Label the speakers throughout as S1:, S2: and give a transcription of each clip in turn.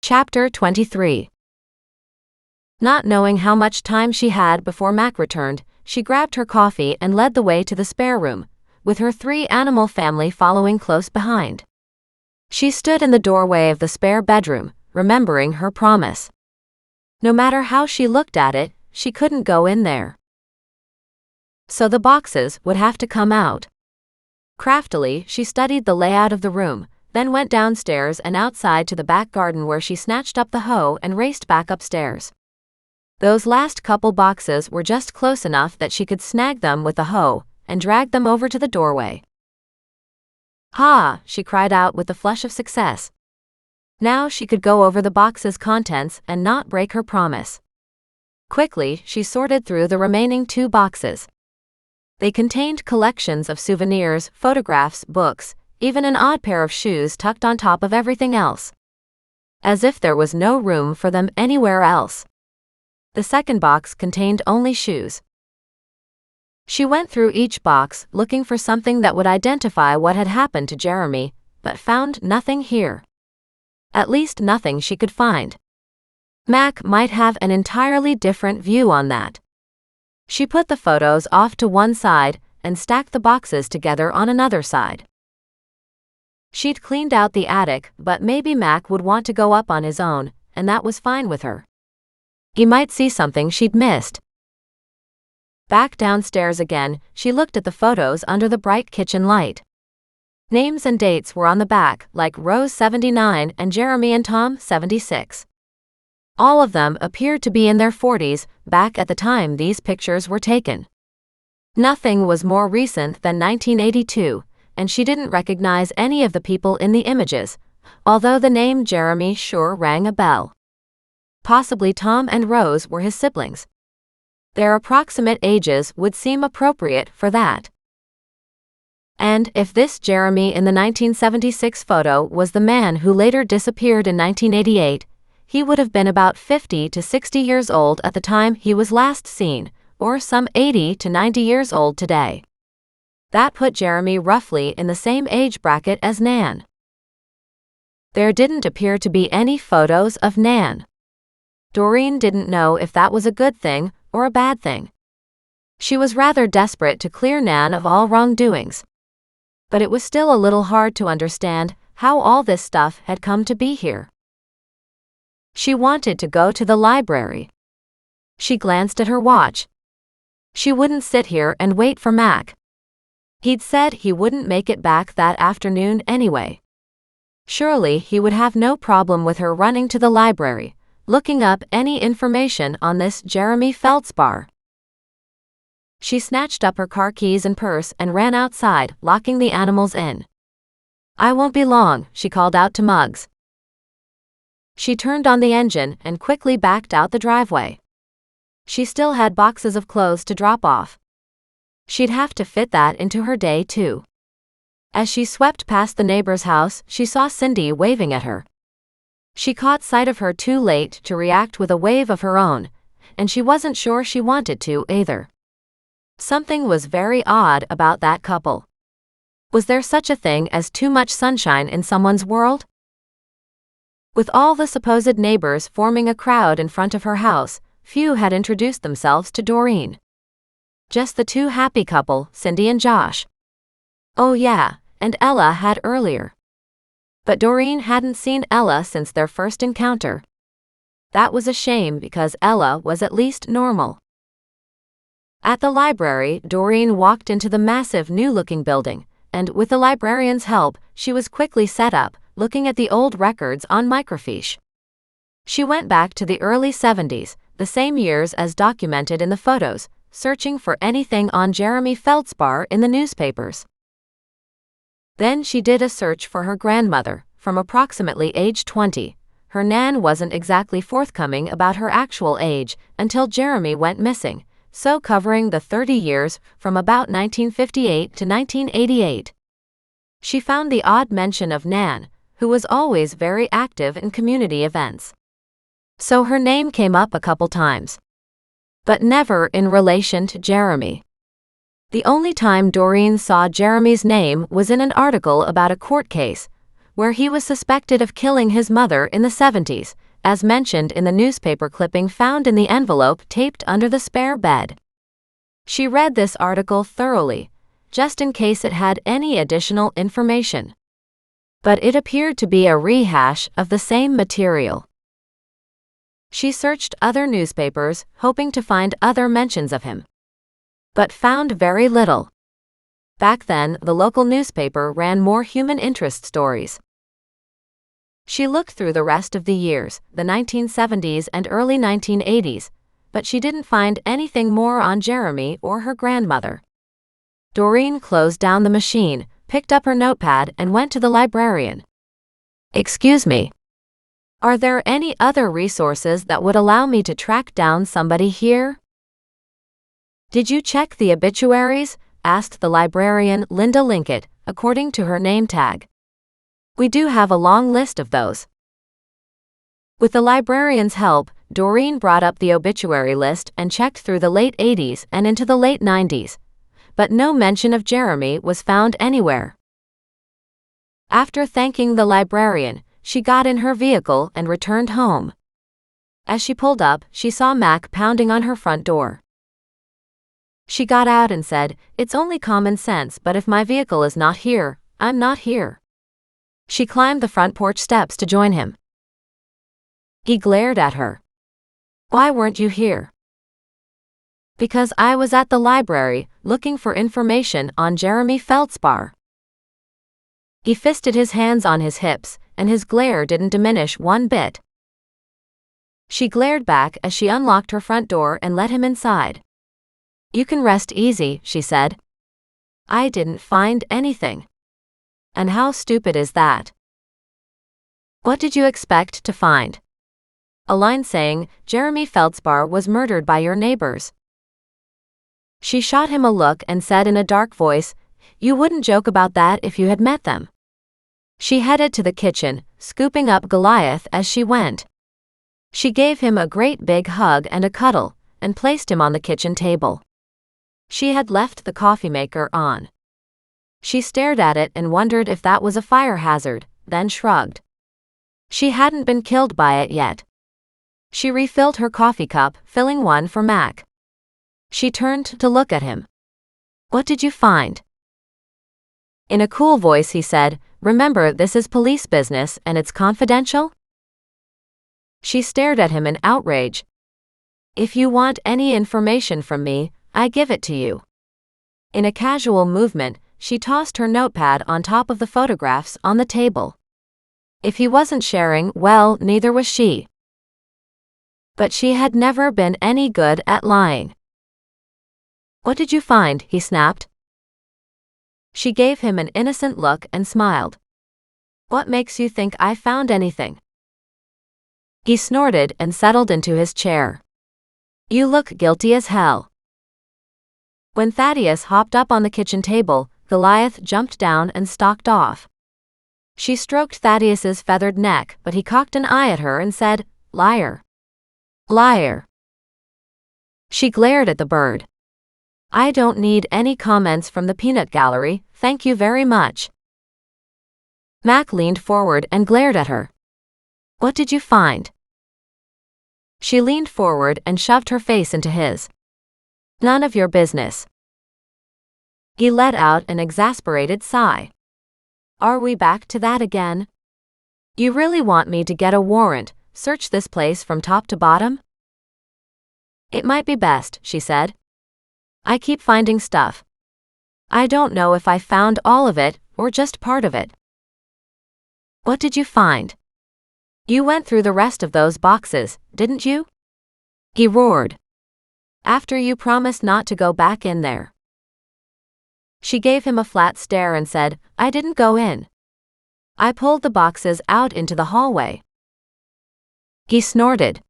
S1: Chapter 23. Not knowing how much time she had before Mac returned, she grabbed her coffee and led the way to the spare room, with her 3-animal family following close behind. She stood in the doorway of the spare bedroom, remembering her promise. No matter how she looked at it, she couldn't go in there. So the boxes would have to come out. Craftily, she studied the layout of the room, then went downstairs and outside to the back garden where she snatched up the hoe and raced back upstairs. Those last couple boxes were just close enough that she could snag them with the hoe and drag them over to the doorway. "Ha!" she cried out with the flush of success. Now she could go over the box's contents and not break her promise. Quickly, she sorted through the remaining 2 boxes. They contained collections of souvenirs, photographs, books, even an odd pair of shoes tucked on top of everything else. As if there was no room for them anywhere else. The second box contained only shoes. She went through each box, looking for something that would identify what had happened to Jeremy, but found nothing here. At least nothing she could find. Mac might have an entirely different view on that. She put the photos off to one side and stacked the boxes together on another side. She'd cleaned out the attic, but maybe Mac would want to go up on his own, and that was fine with her. He might see something she'd missed. Back downstairs again, she looked at the photos under the bright kitchen light. Names and dates were on the back, like Rose 79 and Jeremy and Tom 76. All of them appeared to be in their 40s, back at the time these pictures were taken. Nothing was more recent than 1982, and she didn't recognize any of the people in the images, although the name Jeremy sure rang a bell. Possibly Tom and Rose were his siblings. Their approximate ages would seem appropriate for that. And if this Jeremy in the 1976 photo was the man who later disappeared in 1988, he would have been about 50 to 60 years old at the time he was last seen, or some 80 to 90 years old today. That put Jeremy roughly in the same age bracket as Nan. There didn't appear to be any photos of Nan. Doreen didn't know if that was a good thing or a bad thing. She was rather desperate to clear Nan of all wrongdoings. But it was still a little hard to understand how all this stuff had come to be here. She wanted to go to the library. She glanced at her watch. She wouldn't sit here and wait for Mac. He'd said he wouldn't make it back that afternoon anyway. Surely he would have no problem with her running to the library, looking up any information on this Jeremy Feldspar. She snatched up her car keys and purse and ran outside, locking the animals in. "I won't be long," she called out to Muggs. She turned on the engine and quickly backed out the driveway. She still had boxes of clothes to drop off. She'd have to fit that into her day too. As she swept past the neighbor's house, she saw Cindy waving at her. She caught sight of her too late to react with a wave of her own, and she wasn't sure she wanted to either. Something was very odd about that couple. Was there such a thing as too much sunshine in someone's world? With all the supposed neighbors forming a crowd in front of her house, few had introduced themselves to Doreen. Just the 2 happy couple, Cindy and Josh. Oh yeah, and Ella had earlier. But Doreen hadn't seen Ella since their first encounter. That was a shame because Ella was at least normal. At the library, Doreen walked into the massive new-looking building, and with the librarian's help, she was quickly set up, looking at the old records on microfiche. She went back to the early 70s, the same years as documented in the photos, searching for anything on Jeremy Feldspar in the newspapers. Then she did a search for her grandmother, from approximately age 20. Her Nan wasn't exactly forthcoming about her actual age until Jeremy went missing, so covering the 30 years from about 1958 to 1988. She found the odd mention of Nan, who was always very active in community events. So her name came up a couple times. But never in relation to Jeremy. The only time Doreen saw Jeremy's name was in an article about a court case, where he was suspected of killing his mother in the 70s, as mentioned in the newspaper clipping found in the envelope taped under the spare bed. She read this article thoroughly, just in case it had any additional information. But it appeared to be a rehash of the same material. She searched other newspapers, hoping to find other mentions of him, but found very little. Back then, the local newspaper ran more human interest stories. She looked through the rest of the years, the 1970s and early 1980s, but she didn't find anything more on Jeremy or her grandmother. Doreen closed down the machine, picked up her notepad, and went to the librarian. "Excuse me. Are there any other resources that would allow me to track down somebody here?" "Did you check the obituaries?" asked the librarian, Linda Linkett, according to her name tag. "We do have a long list of those." With the librarian's help, Doreen brought up the obituary list and checked through the late 80s and into the late 90s, but no mention of Jeremy was found anywhere. After thanking the librarian, she got in her vehicle and returned home. As she pulled up, she saw Mac pounding on her front door. She got out and said, "It's only common sense, but if my vehicle is not here, I'm not here." She climbed the front porch steps to join him. He glared at her. "Why weren't you here?" "Because I was at the library, looking for information on Jeremy Feldspar." He fisted his hands on his hips, and his glare didn't diminish one bit. She glared back as she unlocked her front door and let him inside. "You can rest easy," she said. "I didn't find anything." "And how stupid is that? What did you expect to find? A line saying, 'Jeremy Feldspar was murdered by your neighbors.'" She shot him a look and said in a dark voice, "You wouldn't joke about that if you had met them." She headed to the kitchen, scooping up Goliath as she went. She gave him a great big hug and a cuddle, and placed him on the kitchen table. She had left the coffee maker on. She stared at it and wondered if that was a fire hazard, then shrugged. She hadn't been killed by it yet. She refilled her coffee cup, filling one for Mac. She turned to look at him. "What did you find?" In a cool voice he said, "Remember, this is police business and it's confidential?" She stared at him in outrage. "If you want any information from me, I give it to you." In a casual movement, she tossed her notepad on top of the photographs on the table. If he wasn't sharing, well, neither was she. But she had never been any good at lying. "What did you find?" he snapped. She gave him an innocent look and smiled. "What makes you think I found anything?" He snorted and settled into his chair. "You look guilty as hell." When Thaddeus hopped up on the kitchen table, Goliath jumped down and stalked off. She stroked Thaddeus's feathered neck, but he cocked an eye at her and said, "Liar. Liar." She glared at the bird. "I don't need any comments from the peanut gallery, thank you very much." Mac leaned forward and glared at her. "What did you find?" She leaned forward and shoved her face into his. "None of your business." He let out an exasperated sigh. "Are we back to that again? You really want me to get a warrant, search this place from top to bottom?" "It might be best," she said. "I keep finding stuff. I don't know if I found all of it, or just part of it." "What did you find? You went through the rest of those boxes, didn't you?" He roared. "After you promised not to go back in there." She gave him a flat stare and said, "I didn't go in. I pulled the boxes out into the hallway." He snorted.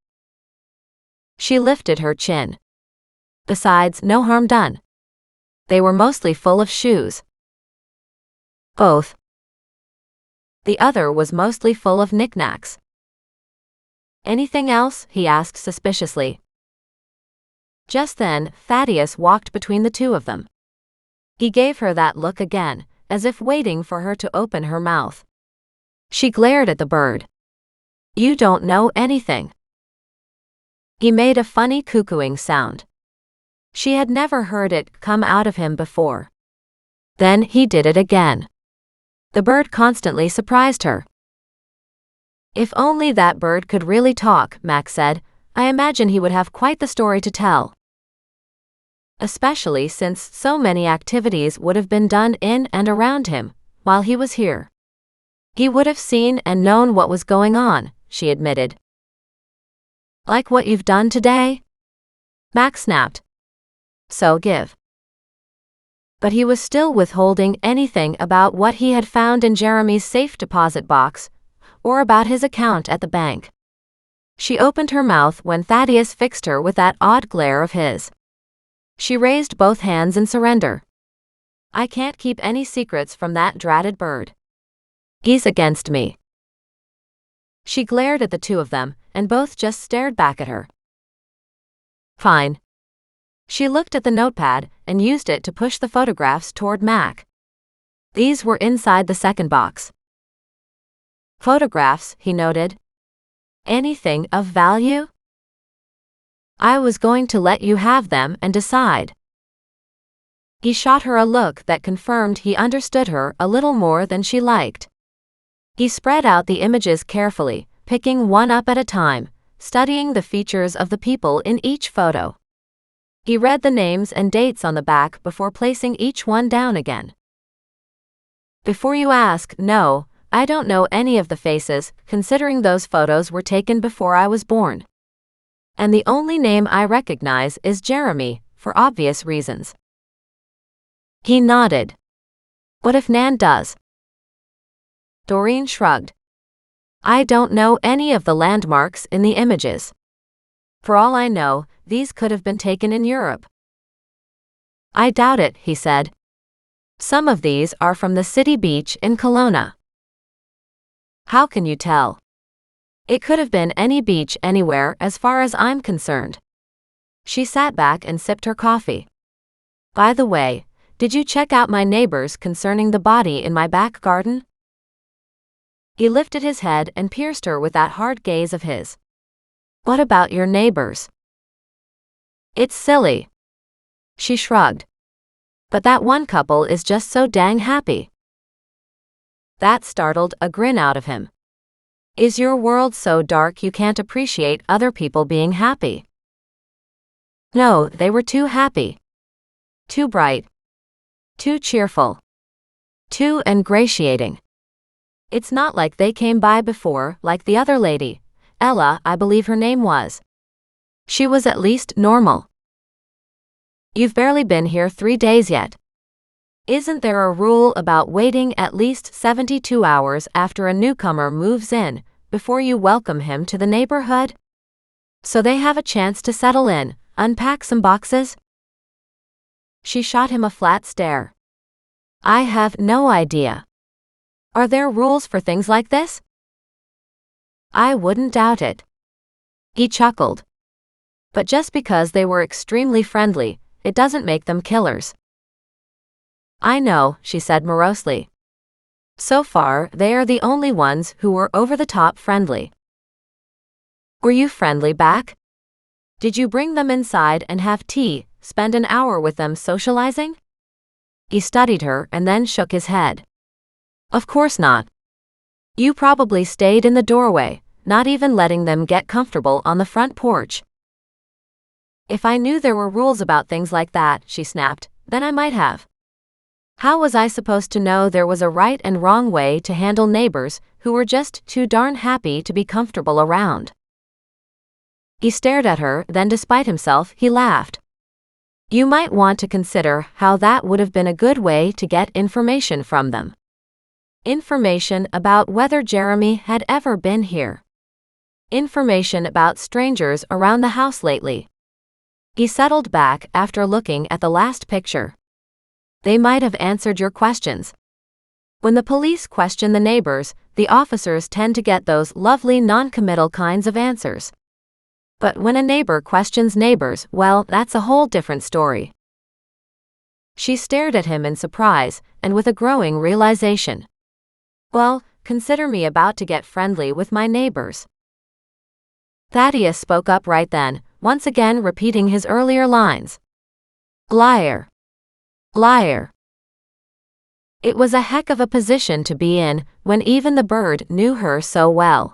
S1: She lifted her chin. "Besides, no harm done. They were mostly full of shoes." "Both." The other was mostly full of knickknacks. "Anything else?" he asked suspiciously. Just then, Thaddeus walked between the two of them. He gave her that look again, as if waiting for her to open her mouth. She glared at the bird. You don't know anything. He made a funny cuckooing sound. She had never heard it come out of him before. Then he did it again. The bird constantly surprised her. If only that bird could really talk, Max said. I imagine he would have quite the story to tell. Especially since so many activities would have been done in and around him while he was here. He would have seen and known what was going on, she admitted. Like what you've done today? Max snapped. So give. But he was still withholding anything about what he had found in Jeremy's safe deposit box, or about his account at the bank. She opened her mouth when Thaddeus fixed her with that odd glare of his. She raised both hands in surrender. I can't keep any secrets from that dratted bird. He's against me. She glared at the two of them, and both just stared back at her. Fine. She looked at the notepad and used it to push the photographs toward Mac. These were inside the second box. Photographs, he noted. Anything of value? I was going to let you have them and decide. He shot her a look that confirmed he understood her a little more than she liked. He spread out the images carefully, picking one up at a time, studying the features of the people in each photo. He read the names and dates on the back before placing each one down again. Before you ask, no, I don't know any of the faces, considering those photos were taken before I was born. And the only name I recognize is Jeremy, for obvious reasons. He nodded. What if Nan does? Doreen shrugged. I don't know any of the landmarks in the images. For all I know, these could have been taken in Europe. I doubt it, he said. Some of these are from the city beach in Kelowna. How can you tell? It could have been any beach anywhere as far as I'm concerned. She sat back and sipped her coffee. By the way, did you check out my neighbors concerning the body in my back garden? He lifted his head and pierced her with that hard gaze of his. What about your neighbors? It's silly. She shrugged. But that one couple is just so dang happy. That startled a grin out of him. Is your world so dark you can't appreciate other people being happy? No, they were too happy. Too bright. Too cheerful. Too ingratiating. It's not like they came by before, like the other lady, Ella, I believe her name was. She was at least normal. You've barely been here 3 days yet. Isn't there a rule about waiting at least 72 hours after a newcomer moves in, before you welcome him to the neighborhood? So they have a chance to settle in, unpack some boxes? She shot him a flat stare. I have no idea. Are there rules for things like this? I wouldn't doubt it. He chuckled. But just because they were extremely friendly, it doesn't make them killers. I know, she said morosely. So far, they are the only ones who were over-the-top friendly. Were you friendly back? Did you bring them inside and have tea, spend an hour with them socializing? He studied her and then shook his head. Of course not. You probably stayed in the doorway, not even letting them get comfortable on the front porch. If I knew there were rules about things like that, she snapped, then I might have. How was I supposed to know there was a right and wrong way to handle neighbors who were just too darn happy to be comfortable around? He stared at her, then despite himself, he laughed. You might want to consider how that would have been a good way to get information from them. Information about whether Jeremy had ever been here. Information about strangers around the house lately. He settled back after looking at the last picture. They might have answered your questions. When the police question the neighbors, the officers tend to get those lovely non-committal kinds of answers. But when a neighbor questions neighbors, well, that's a whole different story. She stared at him in surprise, and with a growing realization. Well, consider me about to get friendly with my neighbors." Thaddeus spoke up right then, once again repeating his earlier lines. "Liar. Liar." It was a heck of a position to be in, when even the bird knew her so well.